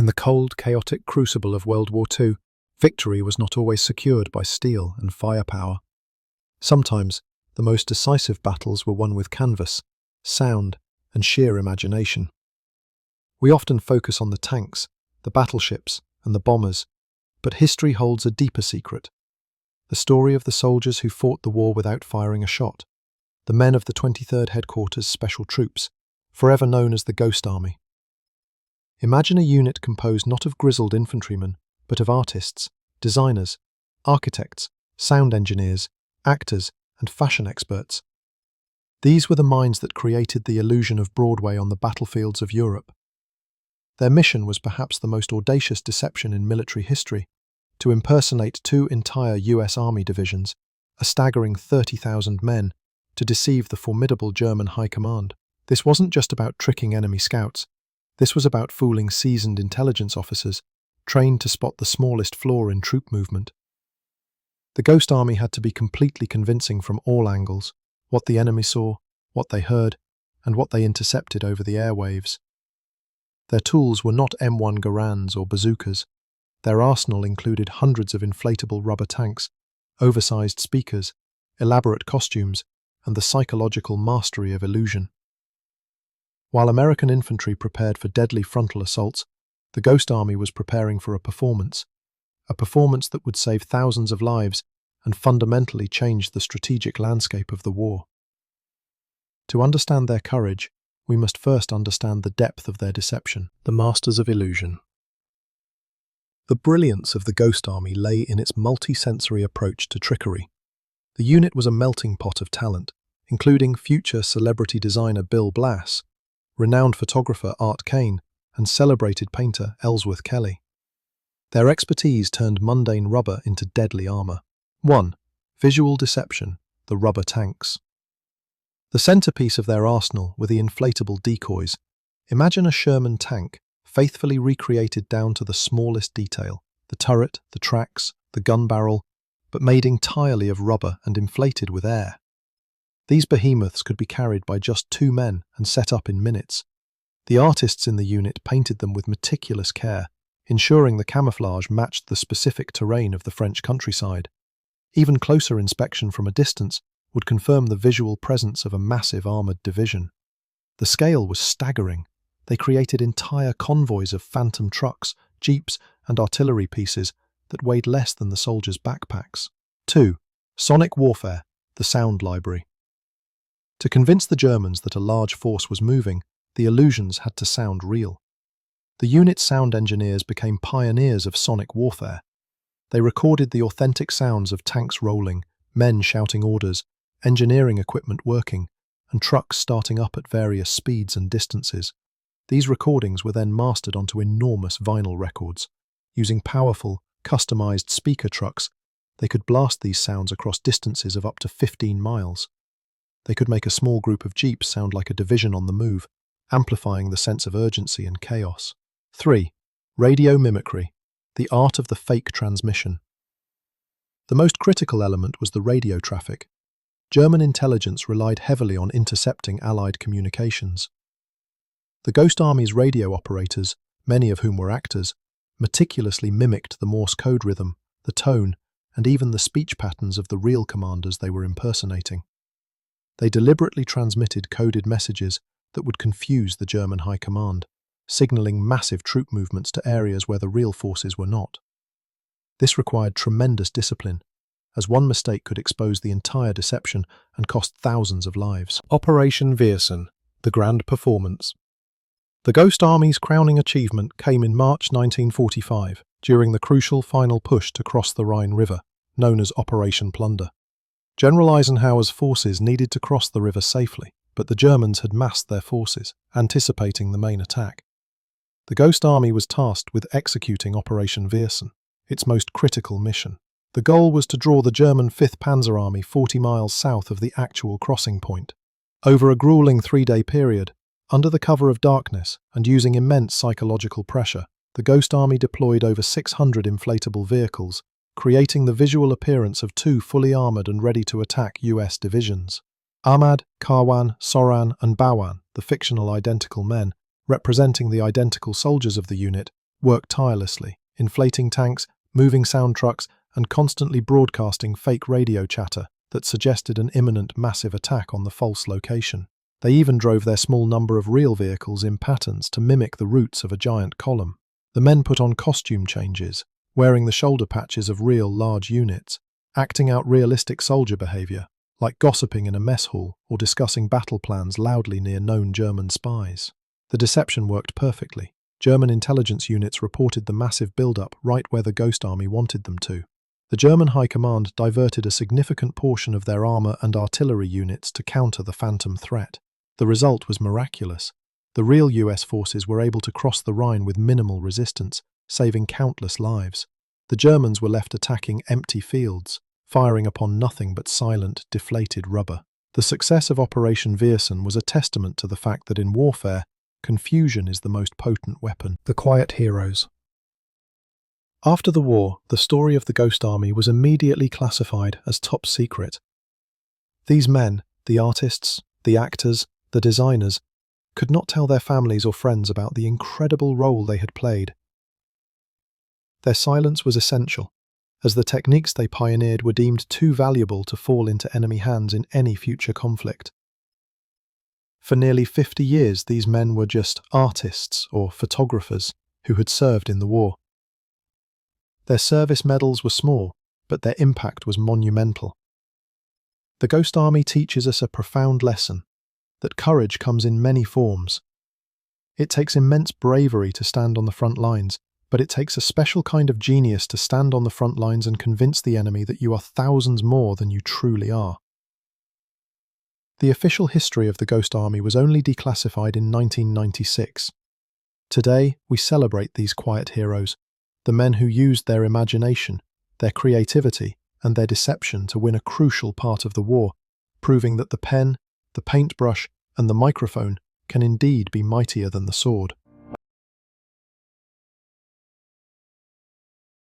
the cold, chaotic crucible of World War II, victory was not always secured by steel and firepower. Sometimes, the most decisive battles were won with canvas, sound, and sheer imagination. We often focus on the tanks, the battleships, and the bombers, but history holds a deeper secret. The story of the soldiers who fought the war without firing a shot. The men of the 23rd Headquarters Special Troops, forever known as the Ghost Army. Imagine a unit composed not of grizzled infantrymen, but of artists, designers, architects, sound engineers, actors, and fashion experts. These were the minds that created the illusion of Broadway on the battlefields of Europe. Their mission was perhaps the most audacious deception in military history, to impersonate two entire US Army divisions, a staggering 30,000 men, to deceive the formidable German High Command. This wasn't just about tricking enemy scouts. This was about fooling seasoned intelligence officers, trained to spot the smallest flaw in troop movement. The Ghost Army had to be completely convincing from all angles: what the enemy saw, what they heard, and what they intercepted over the airwaves. Their tools were not M1 Garands or bazookas. Their arsenal included hundreds of inflatable rubber tanks, oversized speakers, elaborate costumes, and the psychological mastery of illusion. While American infantry prepared for deadly frontal assaults, the Ghost Army was preparing for a performance that would save thousands of lives and fundamentally change the strategic landscape of the war. To understand their courage, we must first understand the depth of their deception. The masters of illusion. The brilliance of the Ghost Army lay in its multi-sensory approach to trickery. The unit was a melting pot of talent, including future celebrity designer Bill Blass, renowned photographer Art Kane, and celebrated painter Ellsworth Kelly. Their expertise turned mundane rubber into deadly armor. 1. Visual deception, the rubber tanks. The centerpiece of their arsenal were the inflatable decoys. Imagine a Sherman tank, faithfully recreated down to the smallest detail: the turret, the tracks, the gun barrel, but made entirely of rubber and inflated with air. These behemoths could be carried by just 2 men and set up in minutes. The artists in the unit painted them with meticulous care, ensuring the camouflage matched the specific terrain of the French countryside. Even closer inspection from a distance would confirm the visual presence of a massive armoured division. The scale was staggering. They created entire convoys of phantom trucks, jeeps, and artillery pieces that weighed less than the soldiers' backpacks. 2. Sonic warfare, the sound library. To convince the Germans that a large force was moving, the illusions had to sound real. The unit's sound engineers became pioneers of sonic warfare. They recorded the authentic sounds of tanks rolling, men shouting orders, engineering equipment working, and trucks starting up at various speeds and distances. These recordings were then mastered onto enormous vinyl records. Using powerful, customized speaker trucks, they could blast these sounds across distances of up to 15 miles. They could make a small group of jeeps sound like a division on the move, amplifying the sense of urgency and chaos. 3. Radio mimicry, the art of the fake transmission. The most critical element was the radio traffic. German intelligence relied heavily on intercepting Allied communications. The Ghost Army's radio operators, many of whom were actors, meticulously mimicked the Morse code rhythm, the tone, and even the speech patterns of the real commanders they were impersonating. They deliberately transmitted coded messages that would confuse the German High Command, signaling massive troop movements to areas where the real forces were not. This required tremendous discipline, as one mistake could expose the entire deception and cost thousands of lives. Operation Viersen, the grand performance. The Ghost Army's crowning achievement came in March 1945, during the crucial final push to cross the Rhine River, known as Operation Plunder. General Eisenhower's forces needed to cross the river safely, but the Germans had massed their forces, anticipating the main attack. The Ghost Army was tasked with executing Operation Viersen, its most critical mission. The goal was to draw the German 5th Panzer Army 40 miles south of the actual crossing point. Over a grueling 3-day period, under the cover of darkness and using immense psychological pressure, the Ghost Army deployed over 600 inflatable vehicles, creating the visual appearance of 2 fully armoured and ready-to-attack US divisions. Ahmad, Karwan, Soran, and Bawan, the fictional identical men, representing the identical soldiers of the unit, worked tirelessly, inflating tanks, moving sound trucks, and constantly broadcasting fake radio chatter that suggested an imminent massive attack on the false location. They even drove their small number of real vehicles in patterns to mimic the routes of a giant column. The men put on costume changes, wearing the shoulder patches of real large units, acting out realistic soldier behavior, like gossiping in a mess hall or discussing battle plans loudly near known German spies. The deception worked perfectly. German intelligence units reported the massive build-up right where the Ghost Army wanted them to. The German High Command diverted a significant portion of their armor and artillery units to counter the phantom threat. The result was miraculous. The real US forces were able to cross the Rhine with minimal resistance, saving countless lives. The Germans were left attacking empty fields, firing upon nothing but silent, deflated rubber. The success of Operation Viersen was a testament to the fact that in warfare, confusion is the most potent weapon. The Quiet Heroes. After the war, the story of the Ghost Army was immediately classified as top secret. These men, the artists, the actors, the designers, could not tell their families or friends about the incredible role they had played. Their silence was essential, as the techniques they pioneered were deemed too valuable to fall into enemy hands in any future conflict. For nearly 50 years, these men were just artists or photographers who had served in the war. Their service medals were small, but their impact was monumental. The Ghost Army teaches us a profound lesson, that courage comes in many forms. It takes immense bravery to stand on the front lines, but it takes a special kind of genius to stand on the front lines and convince the enemy that you are thousands more than you truly are. The official history of the Ghost Army was only declassified in 1996. Today, we celebrate these quiet heroes, the men who used their imagination, their creativity, and their deception to win a crucial part of the war, proving that the pen, the paintbrush, and the microphone can indeed be mightier than the sword.